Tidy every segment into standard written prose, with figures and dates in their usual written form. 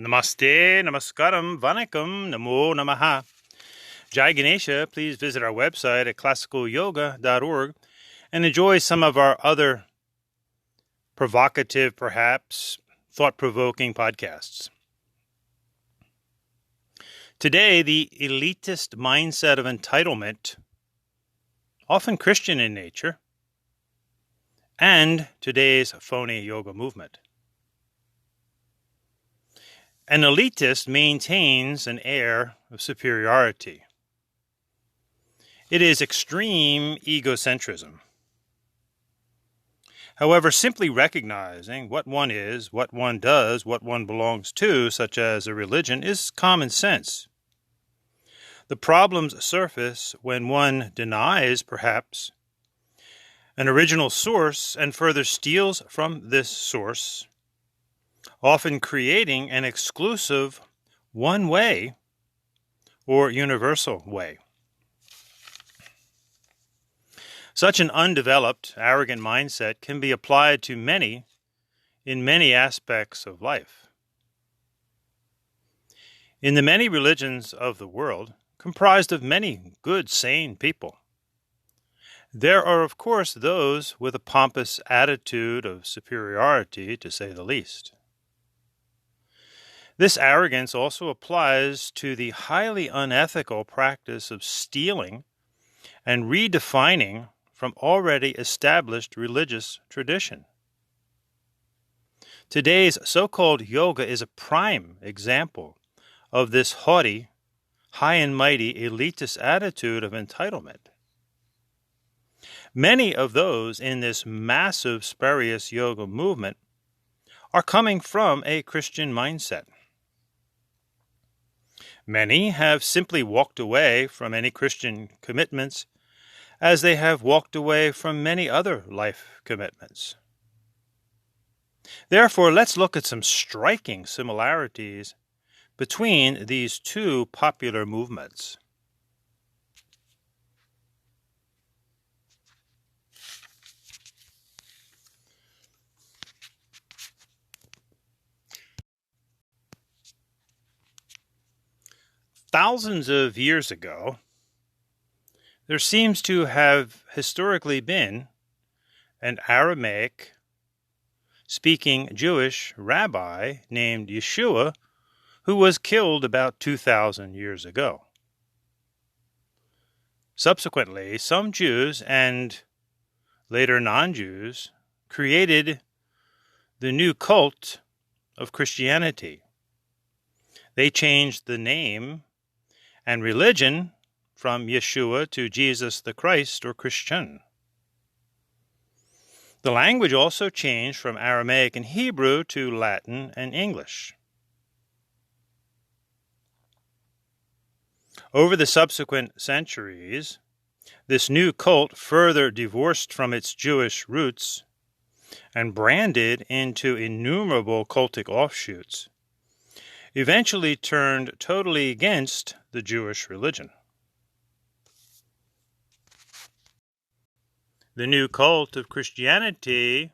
Namaste, namaskaram, vanakkam, namo namaha. Jai Ganesha, please visit our website at classicalyoga.org and enjoy some of our other provocative, perhaps thought-provoking podcasts. Today, the elitist mindset of entitlement, often Christian in nature, and today's phony yoga movement. An elitist maintains an air of superiority. It is extreme egocentrism. However, simply recognizing what one is, what one does, what one belongs to, such as a religion, is common sense. The problems surface when one denies, perhaps, an original source and further steals from this source, often creating an exclusive one way or universal way. Such an undeveloped, arrogant mindset can be applied to many in many aspects of life. In the many religions of the world, comprised of many good, sane people, there are, of course, those with a pompous attitude of superiority, to say the least. This arrogance also applies to the highly unethical practice of stealing and redefining from already established religious tradition. Today's so-called yoga is a prime example of this haughty, high and mighty elitist attitude of entitlement. Many of those in this massive spurious yoga movement are coming from a Christian mindset. Many have simply walked away from any Christian commitments as they have walked away from many other life commitments. Therefore, let's look at some striking similarities between these two popular movements. Thousands of years ago, there seems to have historically been an Aramaic-speaking Jewish rabbi named Yeshua who was killed about 2,000 years ago. Subsequently, some Jews and later non-Jews created the new cult of Christianity. They changed the name and religion from Yeshua to Jesus the Christ or Christian. The language also changed from Aramaic and Hebrew to Latin and English. Over the subsequent centuries, this new cult further divorced from its Jewish roots and branded into innumerable cultic offshoots, eventually turned totally against the Jewish religion. The new cult of Christianity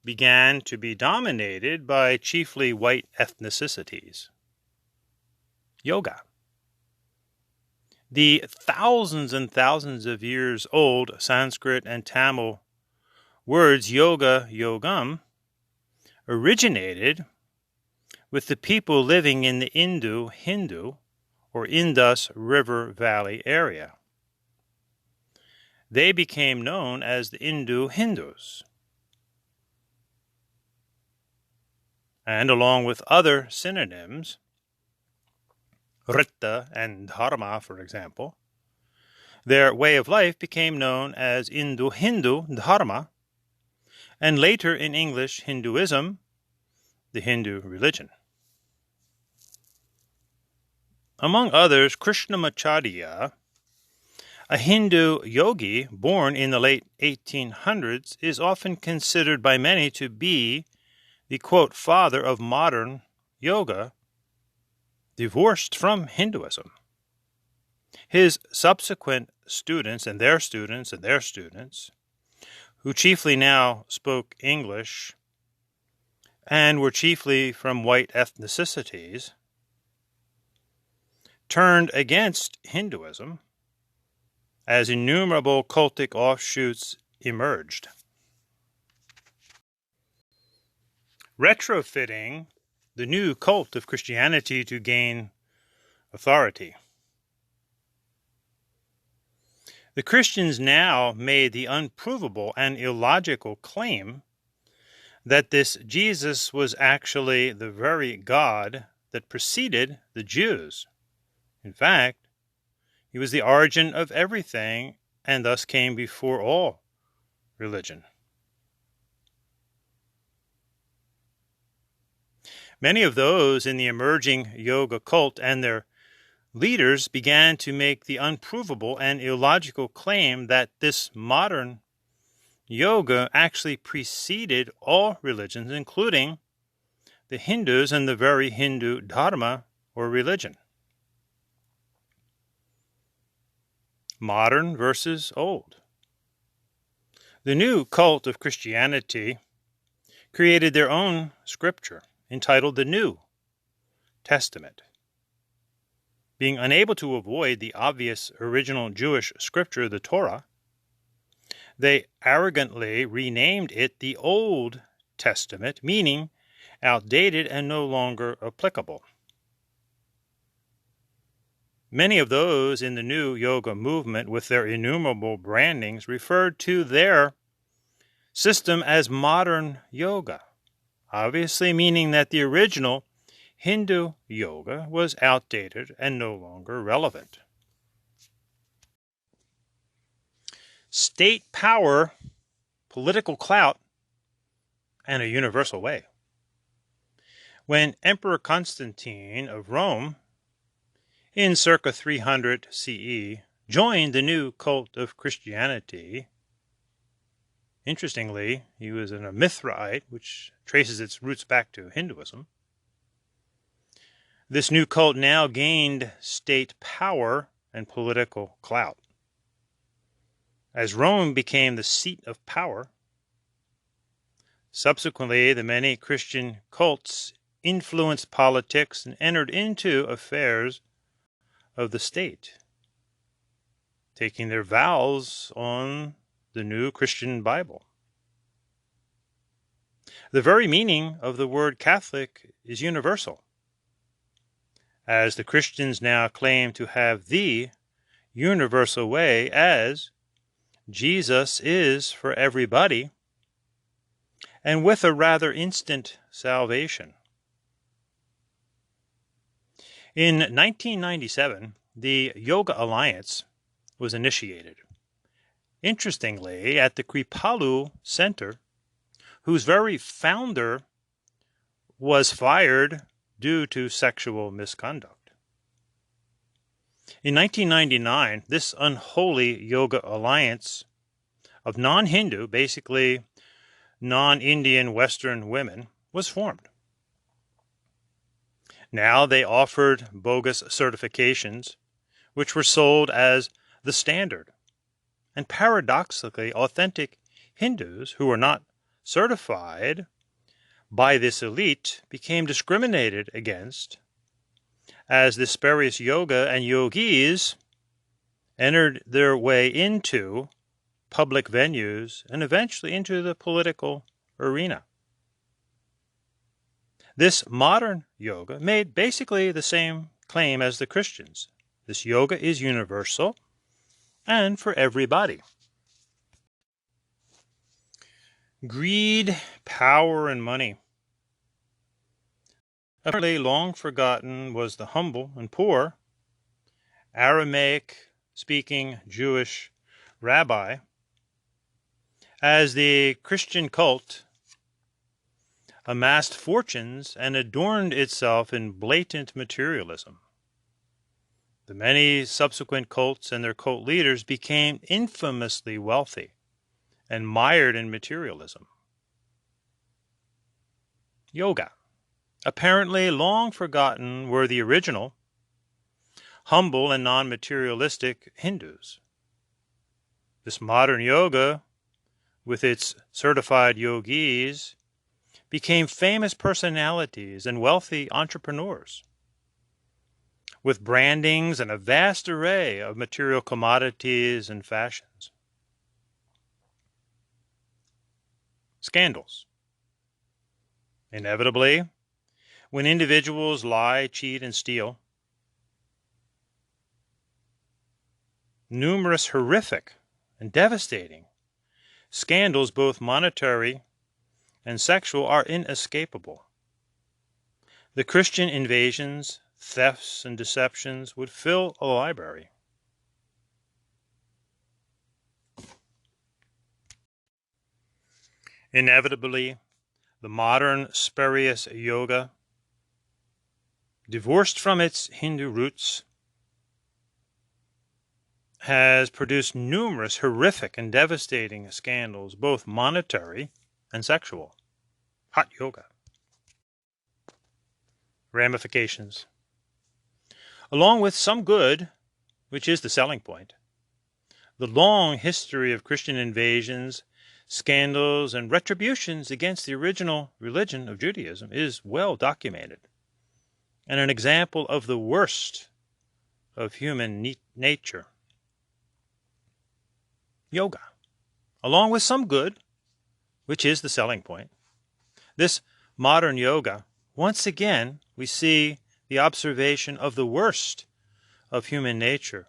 began to be dominated by chiefly white ethnicities. Yoga. The thousands and thousands of years old Sanskrit and Tamil words yoga, yogam, originated with the people living in the Hindu or Indus River Valley area. They became known as the Hindus. And along with other synonyms, Rita and Dharma, for example, their way of life became known as Hindu Dharma, and later in English, Hinduism, the Hindu religion. Among others, Krishnamacharya, a Hindu yogi born in the late 1800s, is often considered by many to be the, quote, father of modern yoga, divorced from Hinduism. His subsequent students and their students and their students, who chiefly now spoke English, and were chiefly from white ethnicities, turned against Hinduism as innumerable cultic offshoots emerged. Retrofitting the new cult of Christianity to gain authority. The Christians now made the unprovable and illogical claim that this Jesus was actually the very God that preceded the Jews. In fact, he was the origin of everything and thus came before all religion. Many of those in the emerging yoga cult and their leaders began to make the unprovable and illogical claim that this modern yoga actually preceded all religions, including the Hindus and the very Hindu dharma or religion. Modern versus old. The new cult of Christianity created their own scripture entitled the New Testament. Being unable to avoid the obvious original Jewish scripture, the Torah, they arrogantly renamed it the Old Testament, meaning outdated and no longer applicable. Many of those in the new yoga movement with their innumerable brandings referred to their system as modern yoga, obviously meaning that the original Hindu yoga was outdated and no longer relevant. State power, political clout, and a universal way. When Emperor Constantine of Rome, in circa 300 CE, joined the new cult of Christianity, interestingly, he was an Mithrite, which traces its roots back to Hinduism. This new cult now gained state power and political clout. As Rome became the seat of power, subsequently the many Christian cults influenced politics and entered into affairs of the state, taking their vows on the new Christian Bible. The very meaning of the word Catholic is universal, as the Christians now claim to have the universal way, as Jesus is for everybody, and with a rather instant salvation. In 1997, the Yoga Alliance was initiated. Interestingly, at the Kripalu Center, whose very founder was fired due to sexual misconduct. In 1999, this unholy yoga alliance of non-Hindu, basically non-Indian Western women, was formed. Now they offered bogus certifications, which were sold as the standard. And paradoxically, authentic Hindus who were not certified by this elite became discriminated against as the spurious yoga and yogis entered their way into public venues and eventually into the political arena. This modern yoga made basically the same claim as the Christians. This yoga is universal and for everybody. Greed, power, and money. Apparently long forgotten was the humble and poor Aramaic-speaking Jewish rabbi, as the Christian cult amassed fortunes and adorned itself in blatant materialism. The many subsequent cults and their cult leaders became infamously wealthy and mired in materialism. Yoga. Apparently long forgotten were the original, humble and non-materialistic Hindus. This modern yoga, with its certified yogis, became famous personalities and wealthy entrepreneurs, with brandings and a vast array of material commodities and fashions. Scandals. Inevitably, when individuals lie, cheat, and steal, numerous horrific and devastating scandals, both monetary and sexual, are inescapable. The Christian invasions, thefts, and deceptions would fill a library. Inevitably, the modern spurious yoga, divorced from its Hindu roots, has produced numerous horrific and devastating scandals, both monetary and sexual. Hot yoga. Ramifications. Along with some good, which is the selling point, the long history of Christian invasions, scandals, and retributions against the original religion of Judaism is well documented, and an example of the worst of human nature. Yoga. Along with some good, which is the selling point, this modern yoga, once again, we see the observation of the worst of human nature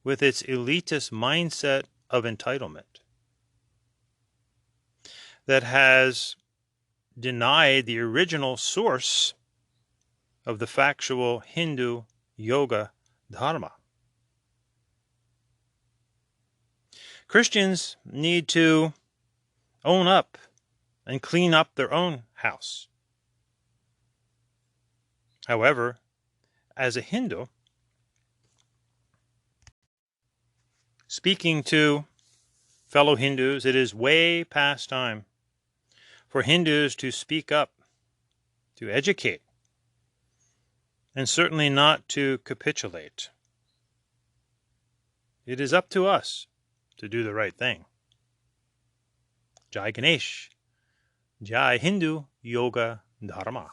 with its elitist mindset of entitlement that has denied the original source of the factual Hindu yoga dharma. Christians need to own up and clean up their own house. However, as a Hindu, speaking to fellow Hindus, it is way past time for Hindus to speak up, to educate, and certainly not to capitulate. It is up to us to do the right thing. Jai Ganesh, Jai Hindu Yoga Dharma.